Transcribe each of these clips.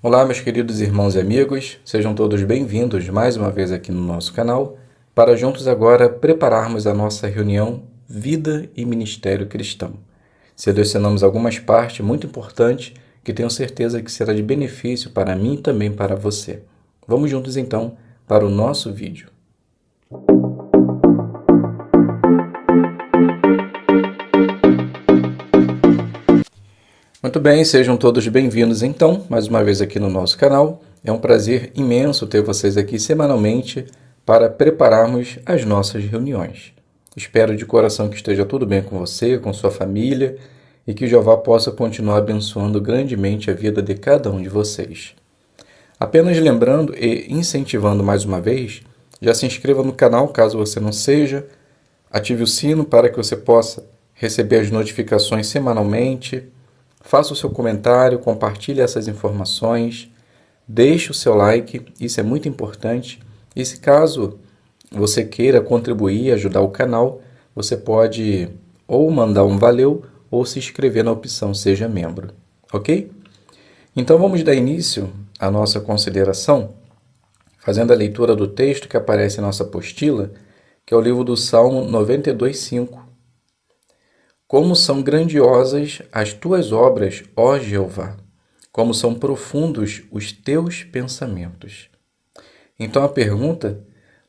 Olá, meus queridos irmãos e amigos, sejam todos bem-vindos mais uma vez aqui no nosso canal, para juntos agora prepararmos a nossa reunião Vida e Ministério Cristão. Selecionamos algumas partes muito importantes que tenho certeza que será de benefício para mim e também para você. Vamos juntos então para o nosso vídeo. Muito bem, sejam todos bem-vindos então, mais uma vez aqui no nosso canal. É um prazer imenso ter vocês aqui semanalmente para prepararmos as nossas reuniões. Espero de coração que esteja tudo bem com você, com sua família e que Jeová possa continuar abençoando grandemente a vida de cada um de vocês. Apenas lembrando e incentivando mais uma vez, já se inscreva no canal caso você não seja, ative o sino para que você possa receber as notificações semanalmente. Faça o seu comentário, compartilhe essas informações, deixe o seu like, isso é muito importante. E se caso você queira contribuir e ajudar o canal, você pode ou mandar um valeu ou se inscrever na opção Seja Membro, ok? Então vamos dar início à nossa consideração, fazendo a leitura do texto que aparece em nossa apostila, que é o livro do Salmo 92:5. Como são grandiosas as tuas obras, ó Jeová! Como são profundos os teus pensamentos! Então a pergunta,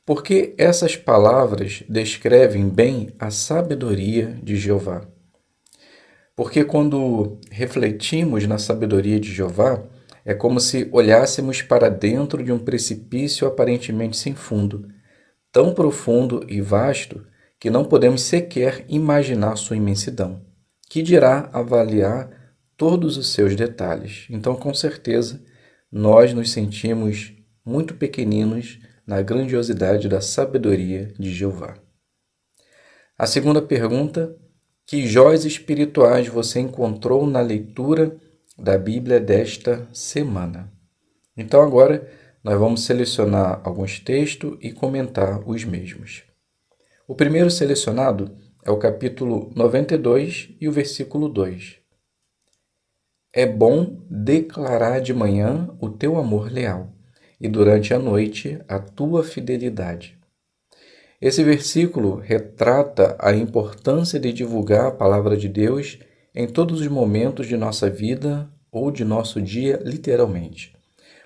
por que essas palavras descrevem bem a sabedoria de Jeová? Porque quando refletimos na sabedoria de Jeová, é como se olhássemos para dentro de um precipício aparentemente sem fundo, tão profundo e vasto que não podemos sequer imaginar sua imensidão, que dirá avaliar todos os seus detalhes. Então, com certeza, nós nos sentimos muito pequeninos na grandiosidade da sabedoria de Jeová. A segunda pergunta, que joias espirituais você encontrou na leitura da Bíblia desta semana? Então, agora, nós vamos selecionar alguns textos e comentar os mesmos. O primeiro selecionado é o capítulo 92 e o versículo 2. É bom declarar de manhã o teu amor leal e durante a noite a tua fidelidade. Esse versículo retrata a importância de divulgar a palavra de Deus em todos os momentos de nossa vida ou de nosso dia, literalmente,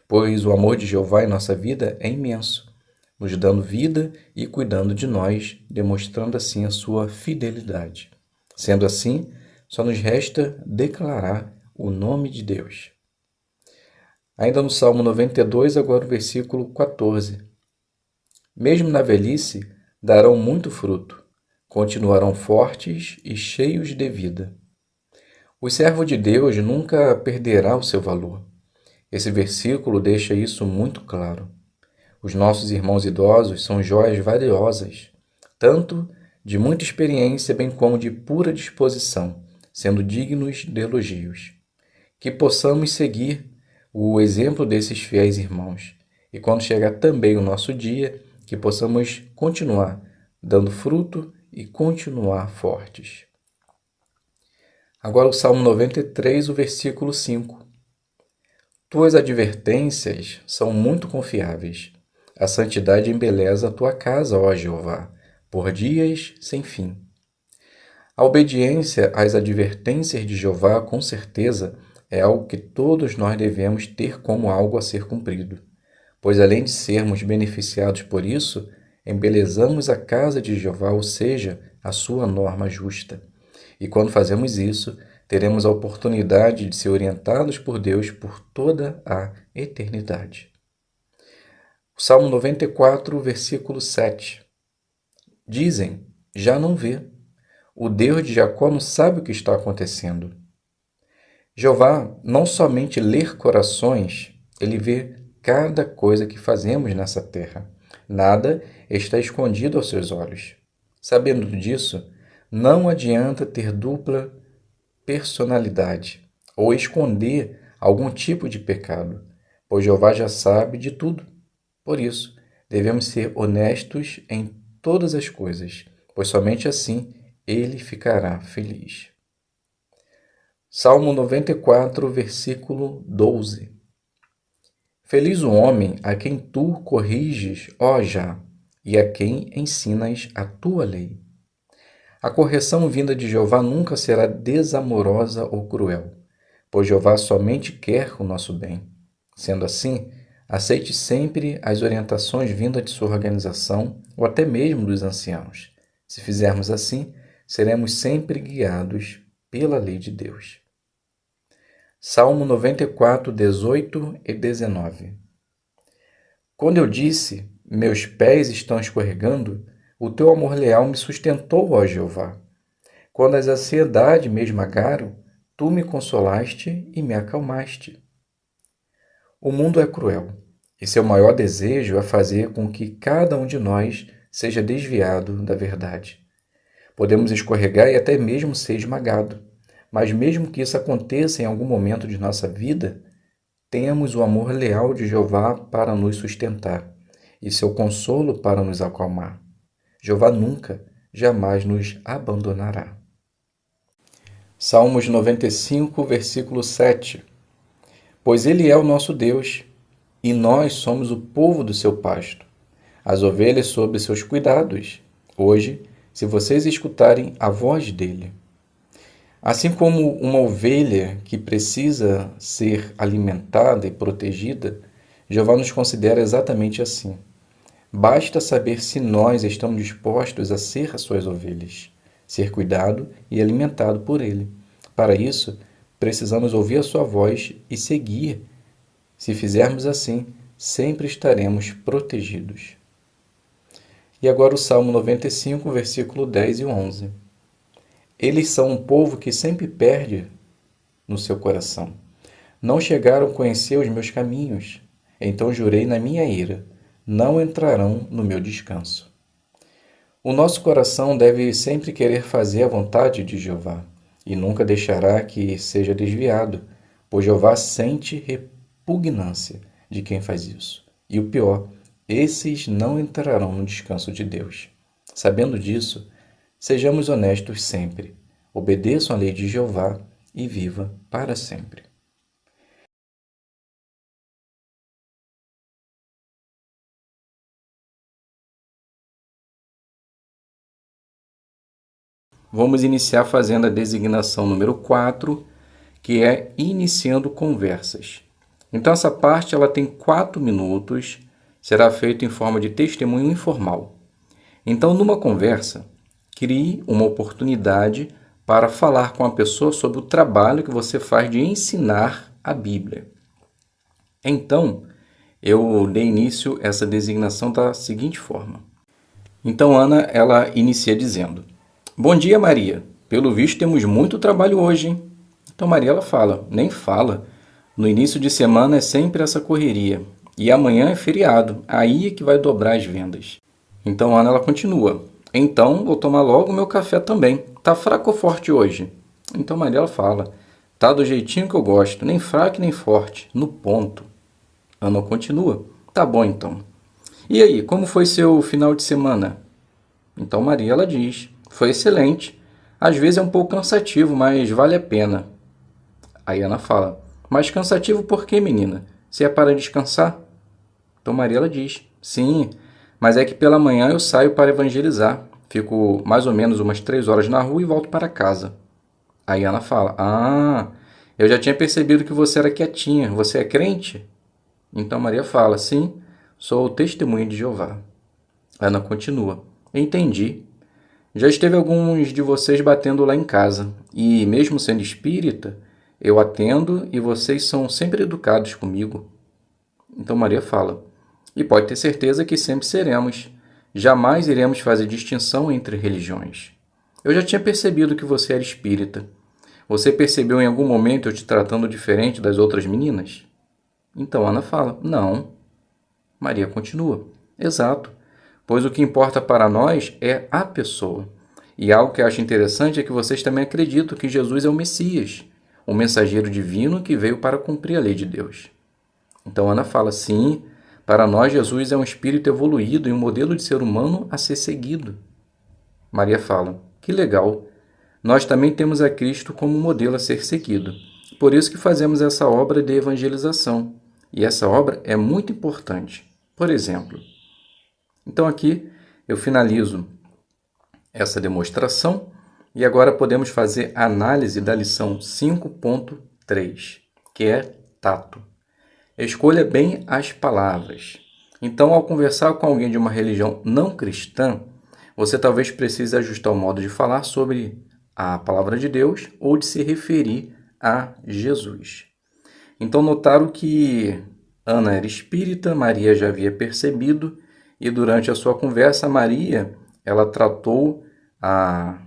pois o amor de Jeová em nossa vida é imenso, nos dando vida e cuidando de nós, demonstrando assim a sua fidelidade. Sendo assim, só nos resta declarar o nome de Deus. Ainda no Salmo 92, agora o versículo 14. Mesmo na velhice, darão muito fruto, continuarão fortes e cheios de vida. O servo de Deus nunca perderá o seu valor. Esse versículo deixa isso muito claro. Os nossos irmãos idosos são joias valiosas, tanto de muita experiência bem como de pura disposição, sendo dignos de elogios. Que possamos seguir o exemplo desses fiéis irmãos e quando chegar também o nosso dia, que possamos continuar dando fruto e continuar fortes. Agora o Salmo 93, o versículo 5. Tuas advertências são muito confiáveis. A santidade embeleza a tua casa, ó Jeová, por dias sem fim. A obediência às advertências de Jeová, com certeza, é algo que todos nós devemos ter como algo a ser cumprido, pois além de sermos beneficiados por isso, embelezamos a casa de Jeová, ou seja, a sua norma justa. E quando fazemos isso, teremos a oportunidade de ser orientados por Deus por toda a eternidade. Salmo 94, versículo 7. Dizem, já não vê. O Deus de Jacó não sabe o que está acontecendo. Jeová não somente lê corações, ele vê cada coisa que fazemos nessa terra. Nada está escondido aos seus olhos. Sabendo disso, não adianta ter dupla personalidade ou esconder algum tipo de pecado, pois Jeová já sabe de tudo. Por isso, devemos ser honestos em todas as coisas, pois somente assim ele ficará feliz. Salmo 94, versículo 12. Feliz o homem a quem tu corriges, ó Já, e a quem ensinas a tua lei. A correção vinda de Jeová nunca será desamorosa ou cruel, pois Jeová somente quer o nosso bem. Sendo assim, aceite sempre as orientações vindas de sua organização ou até mesmo dos anciãos. Se fizermos assim, seremos sempre guiados pela lei de Deus. Salmo 94, 18 e 19. Quando eu disse, meus pés estão escorregando, o teu amor leal me sustentou, ó Jeová. Quando as ansiedades me esmagaram, tu me consolaste e me acalmaste. O mundo é cruel, e seu maior desejo é fazer com que cada um de nós seja desviado da verdade. Podemos escorregar e até mesmo ser esmagado, mas mesmo que isso aconteça em algum momento de nossa vida, temos o amor leal de Jeová para nos sustentar e seu consolo para nos acalmar. Jeová nunca, jamais nos abandonará. Salmos 95, versículo 7. Pois Ele é o nosso Deus, e nós somos o povo do seu pasto, as ovelhas sob seus cuidados. Hoje, se vocês escutarem a voz dele. Assim como uma ovelha que precisa ser alimentada e protegida, Jeová nos considera exatamente assim. Basta saber se nós estamos dispostos a ser as suas ovelhas, ser cuidado e alimentado por ele. Para isso, precisamos ouvir a sua voz e seguir. Se fizermos assim, sempre estaremos protegidos. E agora o Salmo 95, versículo 10 e 11. Eles são um povo que sempre perde no seu coração. Não chegaram a conhecer os meus caminhos. Então jurei na minha ira, não entrarão no meu descanso. O nosso coração deve sempre querer fazer a vontade de Jeová, e nunca deixará que seja desviado, pois Jeová sente repugnância de quem faz isso. E o pior, esses não entrarão no descanso de Deus. Sabendo disso, sejamos honestos sempre, obedeçam a lei de Jeová e viva para sempre. Vamos iniciar fazendo a designação número 4, que é iniciando conversas. Então essa parte ela tem 4 minutos, será feita em forma de testemunho informal. Então numa conversa, crie uma oportunidade para falar com a pessoa sobre o trabalho que você faz de ensinar a Bíblia. Então, eu dei início a essa designação da seguinte forma. Então Ana, ela inicia dizendo: Bom dia, Maria. Pelo visto temos muito trabalho hoje, hein? Então Maria ela fala: Nem fala. No início de semana é sempre essa correria. E amanhã é feriado. Aí é que vai dobrar as vendas. Então Ana ela continua: Então vou tomar logo o meu café também. Tá fraco ou forte hoje? Então Maria ela fala: Tá do jeitinho que eu gosto. Nem fraco nem forte. No ponto. Ana continua: Tá bom então. E aí, como foi seu final de semana? Então Maria ela diz: Foi excelente. Às vezes é um pouco cansativo, mas vale a pena. Aí Ana fala: Mas cansativo por quê, menina? Se é para descansar? Então Maria ela diz: Sim, mas é que pela manhã eu saio para evangelizar. Fico mais ou menos umas 3 horas na rua e volto para casa. Aí Ana fala: Ah, eu já tinha percebido que você era quietinha. Você é crente? Então Maria fala: Sim, sou o testemunho de Jeová. Ana continua: Entendi. Já esteve alguns de vocês batendo lá em casa, e mesmo sendo espírita, eu atendo e vocês são sempre educados comigo. Então Maria fala: E pode ter certeza que sempre seremos. Jamais iremos fazer distinção entre religiões. Eu já tinha percebido que você era espírita. Você percebeu em algum momento eu te tratando diferente das outras meninas? Então Ana fala: Não. Maria continua: Exato. Pois o que importa para nós é a pessoa. E algo que eu acho interessante é que vocês também acreditam que Jesus é o Messias, o mensageiro divino que veio para cumprir a lei de Deus. Então Ana fala: Sim, para nós Jesus é um espírito evoluído e um modelo de ser humano a ser seguido. Maria fala: Que legal. Nós também temos a Cristo como modelo a ser seguido. Por isso que fazemos essa obra de evangelização. e essa obra é muito importante. Por exemplo, então aqui eu finalizo essa demonstração e agora podemos fazer a análise da lição 5.3, que é tato. Escolha bem as palavras. Então, ao conversar com alguém de uma religião não cristã, você talvez precise ajustar o modo de falar sobre a palavra de Deus ou de se referir a Jesus. Então, notaram que Ana era espírita, Maria já havia percebido, e durante a sua conversa, Maria, ela tratou a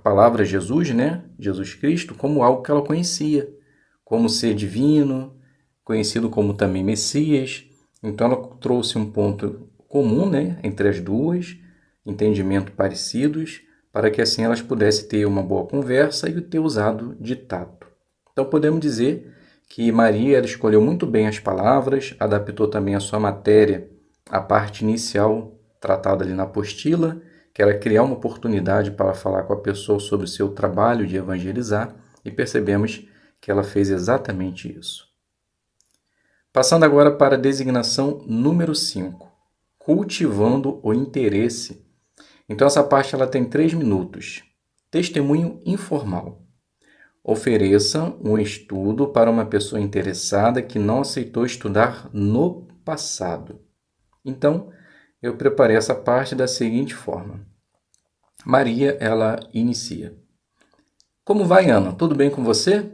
palavra Jesus, né? Jesus Cristo, como algo que ela conhecia, como ser divino, conhecido como também Messias. Então ela trouxe um ponto comum, né, entre as duas, entendimento parecidos, para que assim elas pudessem ter uma boa conversa e ter usado de tato. Então podemos dizer que Maria ela escolheu muito bem as palavras, adaptou também a sua matéria, a parte inicial tratada ali na apostila, que era criar uma oportunidade para falar com a pessoa sobre o seu trabalho de evangelizar, e percebemos que ela fez exatamente isso. Passando agora para a designação número 5, cultivando o interesse. Então essa parte ela tem 3 minutos. Testemunho informal. Ofereça um estudo para uma pessoa interessada que não aceitou estudar no passado. Então, eu preparei essa parte da seguinte forma. Maria, ela inicia. Como vai, Ana? Tudo bem com você?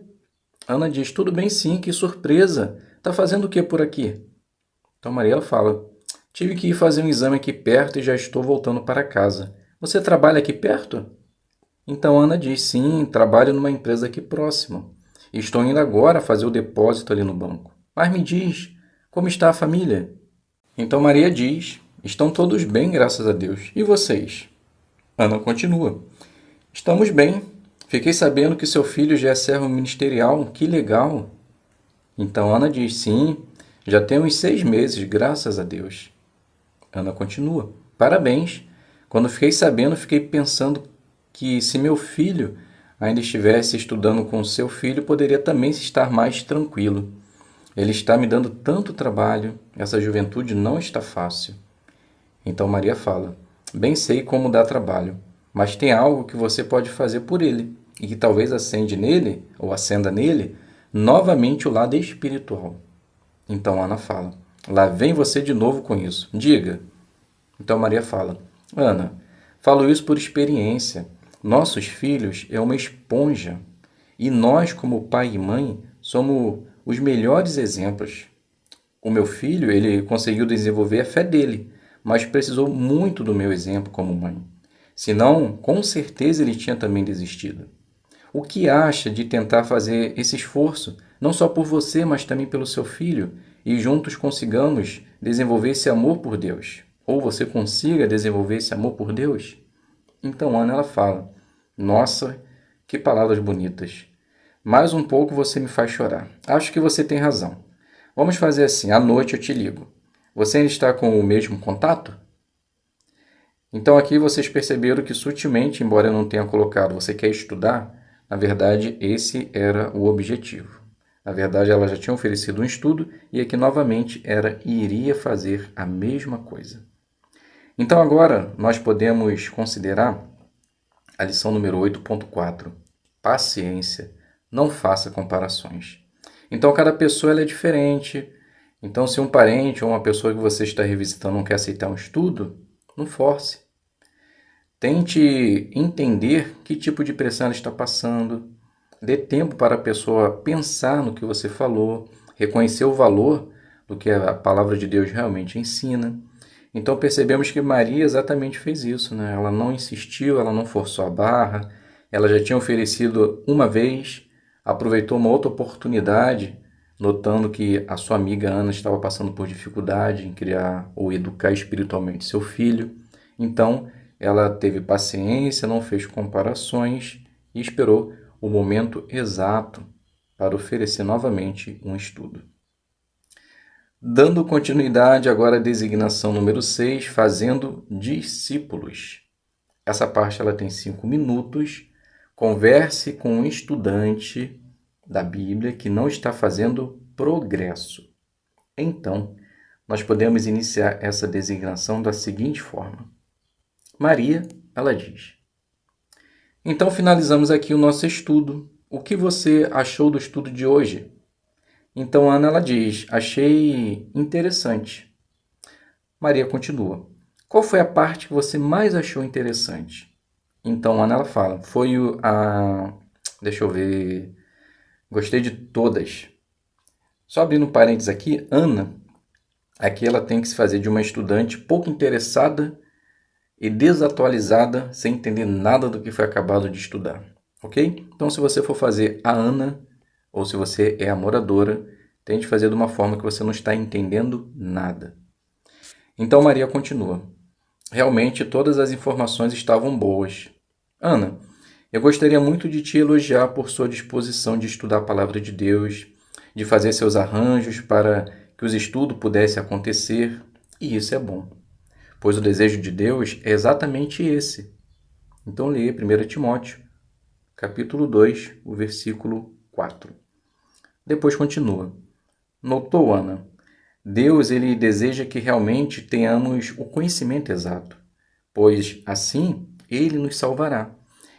Ana diz, tudo bem sim, que surpresa. Tá fazendo o que por aqui? Então Maria ela fala, tive que ir fazer um exame aqui perto e já estou voltando para casa. Você trabalha aqui perto? Então Ana diz, sim, trabalho numa empresa aqui próxima. Estou indo agora fazer o depósito ali no banco. Mas me diz, como está a família? Então Maria diz, estão todos bem, graças a Deus. E vocês? Ana continua, estamos bem. Fiquei sabendo que seu filho já é servo ministerial, que legal. Então Ana diz, sim, já tem uns 6 meses, graças a Deus. Ana continua, parabéns. Quando fiquei sabendo, fiquei pensando que se meu filho ainda estivesse estudando com seu filho, poderia também estar mais tranquilo. Ele está me dando tanto trabalho, essa juventude não está fácil. Então Maria fala, bem sei como dá trabalho, mas tem algo que você pode fazer por ele, e que talvez acenda nele, novamente o lado espiritual. Então Ana fala, lá vem você de novo com isso, diga. Então Maria fala, Ana, falo isso por experiência. Nossos filhos é uma esponja, e nós, como pai e mãe, somos os melhores exemplos. O meu filho, ele conseguiu desenvolver a fé dele, mas precisou muito do meu exemplo como mãe. Senão, com certeza ele tinha também desistido. O que acha de tentar fazer esse esforço, não só por você, mas também pelo seu filho, e juntos consigamos desenvolver esse amor por Deus? Ou você consiga desenvolver esse amor por Deus? Então Ana ela fala, nossa, que palavras bonitas. Mais um pouco você me faz chorar. Acho que você tem razão. Vamos fazer assim, à noite eu te ligo. Você ainda está com o mesmo contato? Então aqui vocês perceberam que sutilmente, embora eu não tenha colocado você quer estudar, na verdade esse era o objetivo. Na verdade ela já tinha oferecido um estudo e aqui novamente iria fazer a mesma coisa. Então agora nós podemos considerar a lição número 8.4, paciência, não faça comparações. Então cada pessoa ela é diferente. Então se um parente ou uma pessoa que você está revisitando não quer aceitar um estudo, não force. Tente entender que tipo de pressão ela está passando. Dê tempo para a pessoa pensar no que você falou, reconhecer o valor do que a palavra de Deus realmente ensina. Então percebemos que Maria exatamente fez isso, né? Ela não insistiu, ela não forçou a barra, ela já tinha oferecido uma vez, aproveitou uma outra oportunidade, notando que a sua amiga Ana estava passando por dificuldade em criar ou educar espiritualmente seu filho. Então ela teve paciência, não fez comparações e esperou o momento exato para oferecer novamente um estudo. Dando continuidade agora à designação número 6, fazendo discípulos. Essa parte ela tem 5 minutos. Converse com um estudante da Bíblia que não está fazendo progresso. Então, nós podemos iniciar essa designação da seguinte forma. Maria, ela diz. Então, finalizamos aqui o nosso estudo. O que você achou do estudo de hoje? Então, Ana, ela diz, achei interessante. Maria continua. Qual foi a parte que você mais achou interessante? Então, Ana, ela fala, deixa eu ver... Gostei de todas. Só abrindo um parênteses aqui, Ana, aqui ela tem que se fazer de uma estudante pouco interessada e desatualizada, sem entender nada do que foi acabado de estudar. Ok? Então, se você for fazer a Ana, ou se você é a moradora, tente fazer de uma forma que você não está entendendo nada. Então, Maria continua. Realmente, todas as informações estavam boas. Ana, eu gostaria muito de te elogiar por sua disposição de estudar a palavra de Deus, de fazer seus arranjos para que os estudos pudessem acontecer, e isso é bom, pois o desejo de Deus é exatamente esse. Então, leia 1 Timóteo, capítulo 2, o versículo 4. Depois continua. Notou, Ana? Deus ele deseja que realmente tenhamos o conhecimento exato, pois assim ele nos salvará.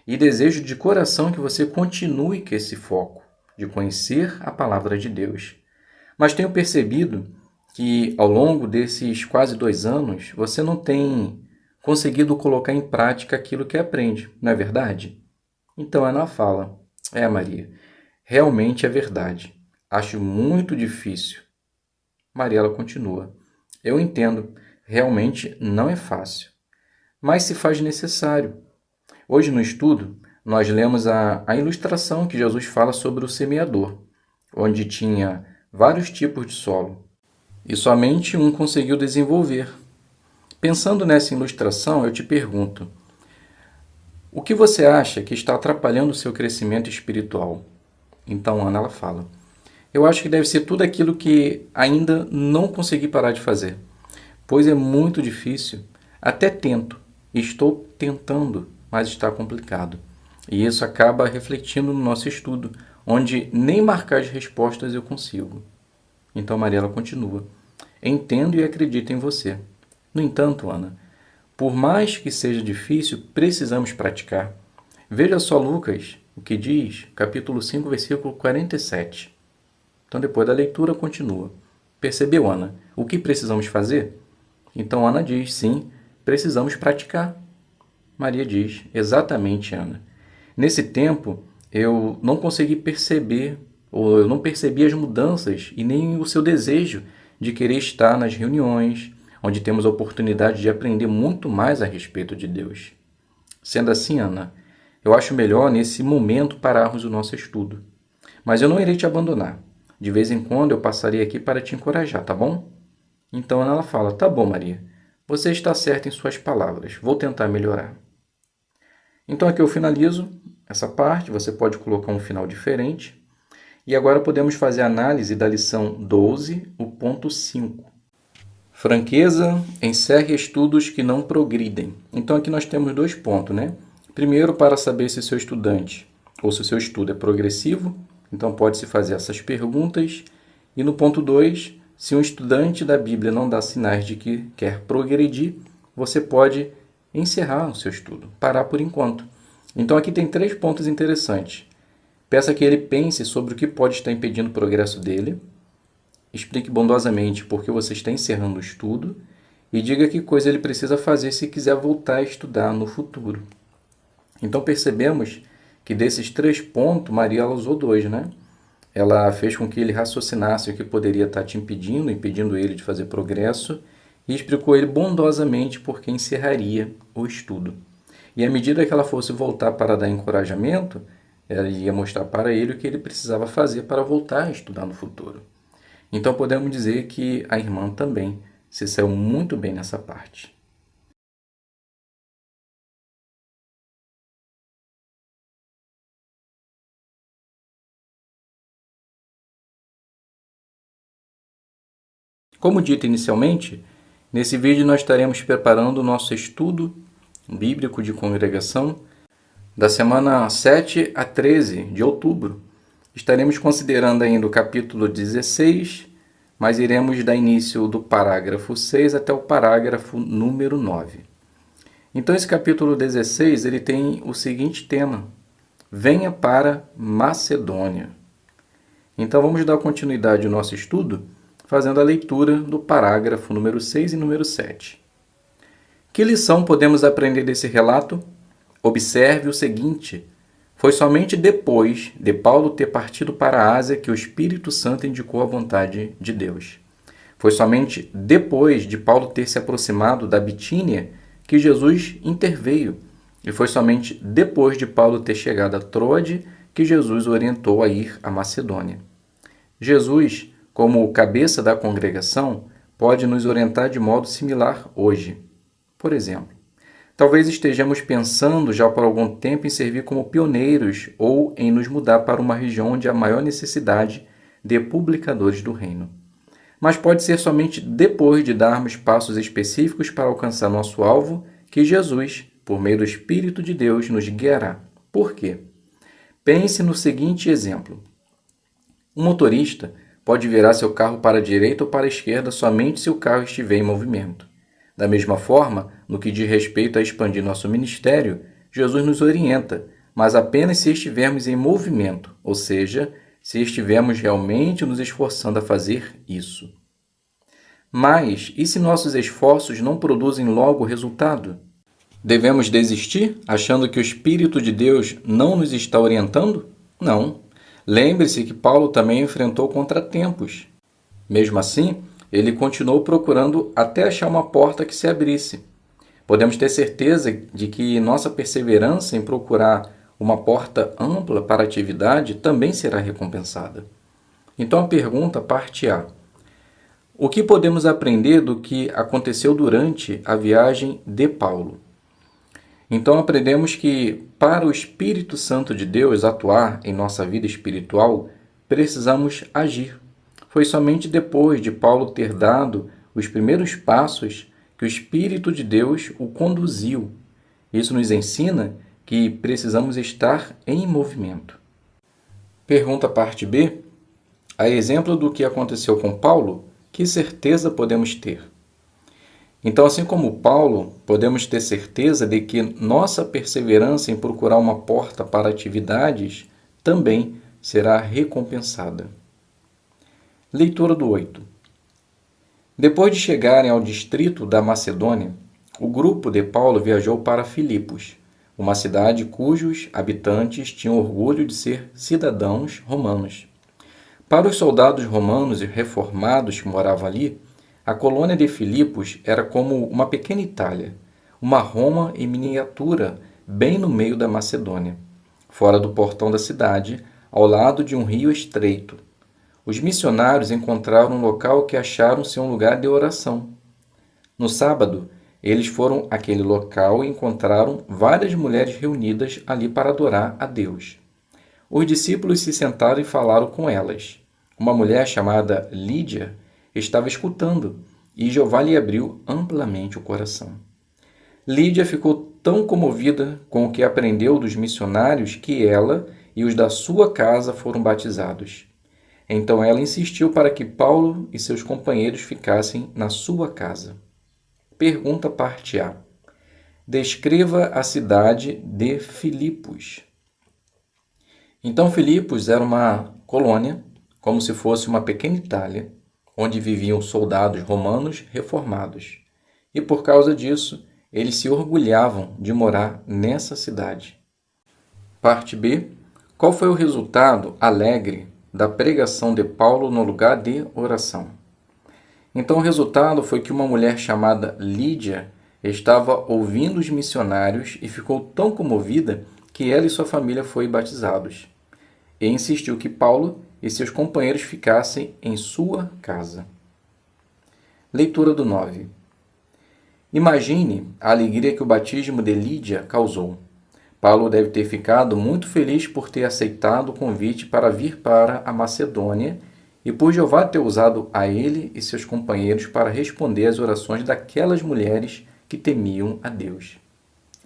E desejo de coração que você continue com esse foco de conhecer a palavra de Deus. Mas tenho percebido que ao longo desses quase 2 anos você não tem conseguido colocar em prática aquilo que aprende, não é verdade? Então ela fala, Maria, realmente é verdade. Acho muito difícil. Maria ela continua, eu entendo, realmente não é fácil, mas se faz necessário. Hoje no estudo, nós lemos a ilustração que Jesus fala sobre o semeador, onde tinha vários tipos de solo, e somente um conseguiu desenvolver. Pensando nessa ilustração, eu te pergunto, o que você acha que está atrapalhando o seu crescimento espiritual? Então Ana ela fala, eu acho que deve ser tudo aquilo que ainda não consegui parar de fazer, pois é muito difícil, até tento, estou tentando, mas está complicado. E isso acaba refletindo no nosso estudo, onde nem marcar as respostas eu consigo. Então Mariela continua. Entendo e acredito em você. No entanto, Ana, por mais que seja difícil, precisamos praticar. Veja só Lucas, o que diz, capítulo 5, versículo 47. Então depois da leitura continua. Percebeu, Ana, o que precisamos fazer? Então Ana diz, sim, precisamos praticar. Maria diz, exatamente, Ana. Nesse tempo, eu não consegui perceber, ou eu não percebi as mudanças e nem o seu desejo de querer estar nas reuniões, onde temos a oportunidade de aprender muito mais a respeito de Deus. Sendo assim, Ana, eu acho melhor nesse momento pararmos o nosso estudo. Mas eu não irei te abandonar. De vez em quando eu passarei aqui para te encorajar, tá bom? Então Ana ela fala, tá bom, Maria, você está certa em suas palavras, vou tentar melhorar. Então aqui eu finalizo essa parte, você pode colocar um final diferente. E agora podemos fazer a análise da lição 12, o ponto 5. Franqueza, encerre estudos que não progridem. Então aqui nós temos 2 pontos, né? Primeiro, para saber se seu estudante ou se o seu estudo é progressivo, então pode-se fazer essas perguntas. E no ponto 2, se um estudante da Bíblia não dá sinais de que quer progredir, você pode encerrar o seu estudo, parar por enquanto. Então aqui tem 3 pontos interessantes. Peça que ele pense sobre o que pode estar impedindo o progresso dele, explique bondosamente por que você está encerrando o estudo e diga que coisa ele precisa fazer se quiser voltar a estudar no futuro. Então percebemos que desses 3 pontos, Maria ela usou 2, né? Ela fez com que ele raciocinasse o que poderia estar te impedindo ele de fazer progresso, e explicou ele bondosamente por que encerraria o estudo. E à medida que ela fosse voltar para dar encorajamento, ela ia mostrar para ele o que ele precisava fazer para voltar a estudar no futuro. Então podemos dizer que a irmã também se saiu muito bem nessa parte. Como dito inicialmente, nesse vídeo nós estaremos preparando o nosso estudo bíblico de congregação da semana 7 a 13 de outubro. Estaremos considerando ainda o capítulo 16 mas iremos dar início do parágrafo 6 até o parágrafo número 9. Então, esse capítulo 16 ele tem o seguinte tema: Venha para Macedônia. Então, vamos dar continuidade ao nosso estudo, fazendo a leitura do parágrafo número 6 e número 7. Que lição podemos aprender desse relato? Observe o seguinte: foi somente depois de Paulo ter partido para a Ásia que o Espírito Santo indicou a vontade de Deus. Foi somente depois de Paulo ter se aproximado da Bitínia que Jesus interveio. E foi somente depois de Paulo ter chegado a Troade que Jesus o orientou a ir à Macedônia. Jesus, como o cabeça da congregação, pode nos orientar de modo similar hoje. Por exemplo, talvez estejamos pensando já por algum tempo em servir como pioneiros ou em nos mudar para uma região onde há maior necessidade de publicadores do reino. Mas pode ser somente depois de darmos passos específicos para alcançar nosso alvo que Jesus, por meio do Espírito de Deus, nos guiará. Por quê? Pense no seguinte exemplo. Um motorista pode virar seu carro para a direita ou para a esquerda somente se o carro estiver em movimento. Da mesma forma, no que diz respeito a expandir nosso ministério, Jesus nos orienta, mas apenas se estivermos em movimento, ou seja, se estivermos realmente nos esforçando a fazer isso. Mas, e se nossos esforços não produzem logo resultado? Devemos desistir, achando que o Espírito de Deus não nos está orientando? Não. Lembre-se que Paulo também enfrentou contratempos. Mesmo assim, ele continuou procurando até achar uma porta que se abrisse. Podemos ter certeza de que nossa perseverança em procurar uma porta ampla para a atividade também será recompensada. Então a pergunta parte A. O que podemos aprender do que aconteceu durante a viagem de Paulo? Então aprendemos que, para o Espírito Santo de Deus atuar em nossa vida espiritual, precisamos agir. Foi somente depois de Paulo ter dado os primeiros passos que o Espírito de Deus o conduziu. Isso nos ensina que precisamos estar em movimento. Pergunta parte B. A exemplo do que aconteceu com Paulo, que certeza podemos ter? Então, assim como Paulo, podemos ter certeza de que nossa perseverança em procurar uma porta para atividades também será recompensada. Leitura do 8. Depois de chegarem ao distrito da Macedônia, o grupo de Paulo viajou para Filipos, uma cidade cujos habitantes tinham orgulho de ser cidadãos romanos. Para os soldados romanos e reformados que moravam ali, a colônia de Filipos era como uma pequena Itália, uma Roma em miniatura, bem no meio da Macedônia, fora do portão da cidade, ao lado de um rio estreito. Os missionários encontraram um local que acharam ser um lugar de oração. No sábado, eles foram àquele local e encontraram várias mulheres reunidas ali para adorar a Deus. Os discípulos se sentaram e falaram com elas. Uma mulher chamada Lídia estava escutando e Jeová lhe abriu amplamente o coração. Lídia ficou tão comovida com o que aprendeu dos missionários que ela e os da sua casa foram batizados. Então ela insistiu para que Paulo e seus companheiros ficassem na sua casa. Pergunta parte A. Descreva a cidade de Filipos. Então Filipos era uma colônia, como se fosse uma pequena Itália, onde viviam soldados romanos reformados. E por causa disso, eles se orgulhavam de morar nessa cidade. Parte B. Qual foi o resultado alegre da pregação de Paulo no lugar de oração? Então o resultado foi que uma mulher chamada Lídia estava ouvindo os missionários e ficou tão comovida que ela e sua família foram batizados. E insistiu que Paulo e seus companheiros ficassem em sua casa. Leitura do 9. Imagine a alegria que o batismo de Lídia causou. Paulo deve ter ficado muito feliz por ter aceitado o convite para vir para a Macedônia e por Jeová ter usado a ele e seus companheiros para responder às orações daquelas mulheres que temiam a Deus.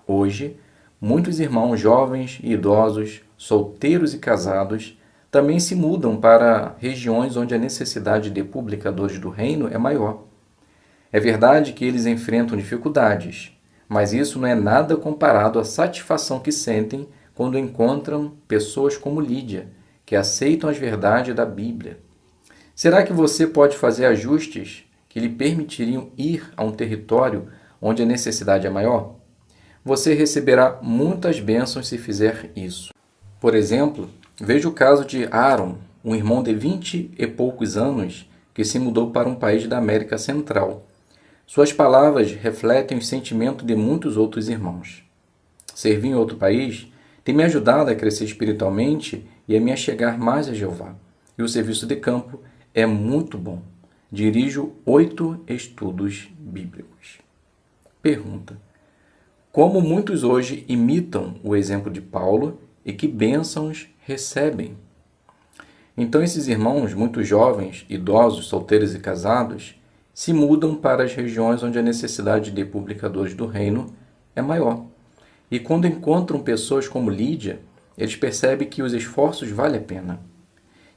Hoje, muitos irmãos jovens e idosos, solteiros e casados, também se mudam para regiões onde a necessidade de publicadores do reino é maior. É verdade que eles enfrentam dificuldades, mas isso não é nada comparado à satisfação que sentem quando encontram pessoas como Lídia, que aceitam as verdades da Bíblia. Será que você pode fazer ajustes que lhe permitiriam ir a um território onde a necessidade é maior? Você receberá muitas bênçãos se fizer isso. Por exemplo, veja o caso de Aaron, um irmão de 20 e poucos anos que se mudou para um país da América Central. Suas palavras refletem o sentimento de muitos outros irmãos. Servir em outro país tem me ajudado a crescer espiritualmente e a me achegar mais a Jeová. E o serviço de campo é muito bom. Dirijo 8 estudos bíblicos. Pergunta: como muitos hoje imitam o exemplo de Paulo e que bênçãos recebem? Então esses irmãos, muito jovens, idosos, solteiros e casados, se mudam para as regiões onde a necessidade de publicadores do reino é maior. E quando encontram pessoas como Lídia, eles percebem que os esforços valem a pena.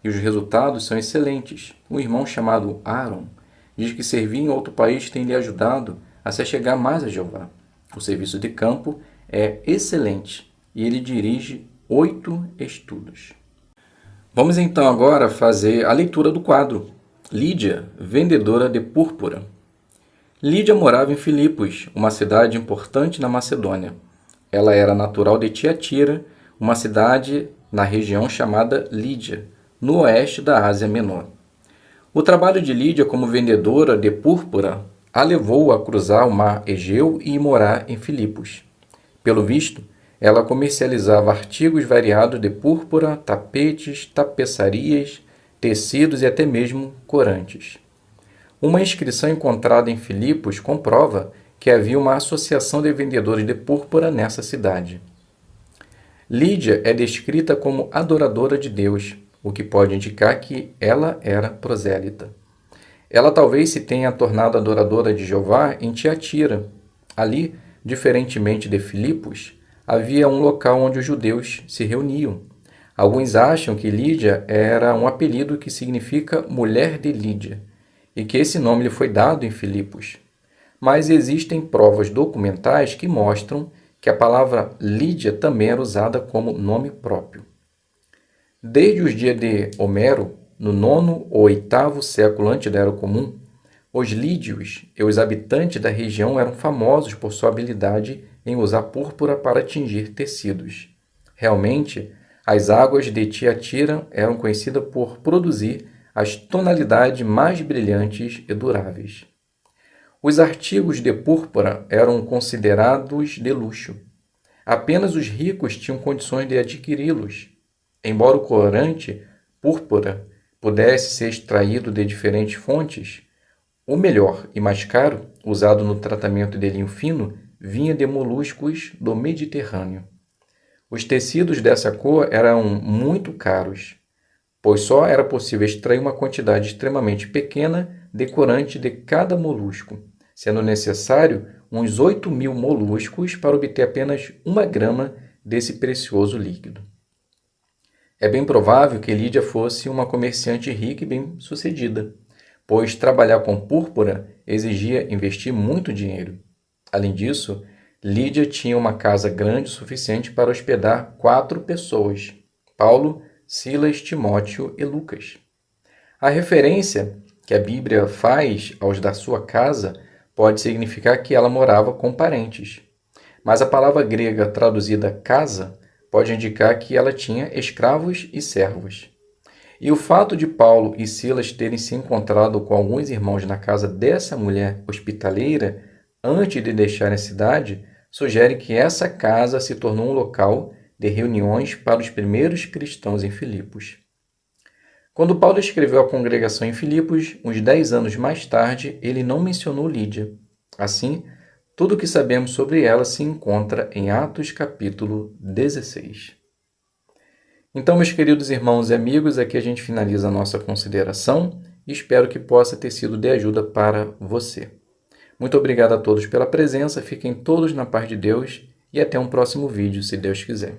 E os resultados são excelentes. Um irmão chamado Aaron diz que servir em outro país tem lhe ajudado a se achegar mais a Jeová. O serviço de campo é excelente e ele dirige 8 estudos. Vamos então agora fazer a leitura do quadro. Lídia, vendedora de púrpura. Lídia morava em Filipos, uma cidade importante na Macedônia. Ela era natural de Tiatira, uma cidade na região chamada Lídia, no oeste da Ásia Menor. O trabalho de Lídia como vendedora de púrpura a levou a cruzar o mar Egeu e morar em Filipos. Pelo visto, ela comercializava artigos variados de púrpura, tapetes, tapeçarias, tecidos e até mesmo corantes. Uma inscrição encontrada em Filipos comprova que havia uma associação de vendedores de púrpura nessa cidade. Lídia é descrita como adoradora de Deus, o que pode indicar que ela era prosélita. Ela talvez se tenha tornado adoradora de Jeová em Tiatira. Ali, diferentemente de Filipos, havia um local onde os judeus se reuniam. Alguns acham que Lídia era um apelido que significa mulher de Lídia, e que esse nome lhe foi dado em Filipos. Mas existem provas documentais que mostram que a palavra Lídia também era usada como nome próprio. Desde os dias de Homero, no 9º ou 8º século antes da Era Comum, os lídios e os habitantes da região eram famosos por sua habilidade em usar púrpura para tingir tecidos. Realmente, as águas de Tiatira eram conhecidas por produzir as tonalidades mais brilhantes e duráveis. Os artigos de púrpura eram considerados de luxo. Apenas os ricos tinham condições de adquiri-los. Embora o corante púrpura pudesse ser extraído de diferentes fontes, o melhor e mais caro, usado no tratamento de linho fino, vinha de moluscos do Mediterrâneo. Os tecidos dessa cor eram muito caros, pois só era possível extrair uma quantidade extremamente pequena de corante de cada molusco, sendo necessário uns 8.000 moluscos para obter apenas 1 grama desse precioso líquido. É bem provável que Lídia fosse uma comerciante rica e bem-sucedida, pois trabalhar com púrpura exigia investir muito dinheiro. Além disso, Lídia tinha uma casa grande o suficiente para hospedar 4 pessoas: Paulo, Silas, Timóteo e Lucas. A referência que a Bíblia faz aos da sua casa pode significar que ela morava com parentes, mas a palavra grega traduzida casa pode indicar que ela tinha escravos e servos. E o fato de Paulo e Silas terem se encontrado com alguns irmãos na casa dessa mulher hospitaleira antes de deixarem a cidade sugere que essa casa se tornou um local de reuniões para os primeiros cristãos em Filipos. Quando Paulo escreveu à congregação em Filipos, uns 10 anos mais tarde, ele não mencionou Lídia. Assim, tudo o que sabemos sobre ela se encontra em Atos capítulo 16. Então, meus queridos irmãos e amigos, aqui a gente finaliza a nossa consideração e espero que possa ter sido de ajuda para você. Muito obrigado a todos pela presença, fiquem todos na paz de Deus e até um próximo vídeo, se Deus quiser.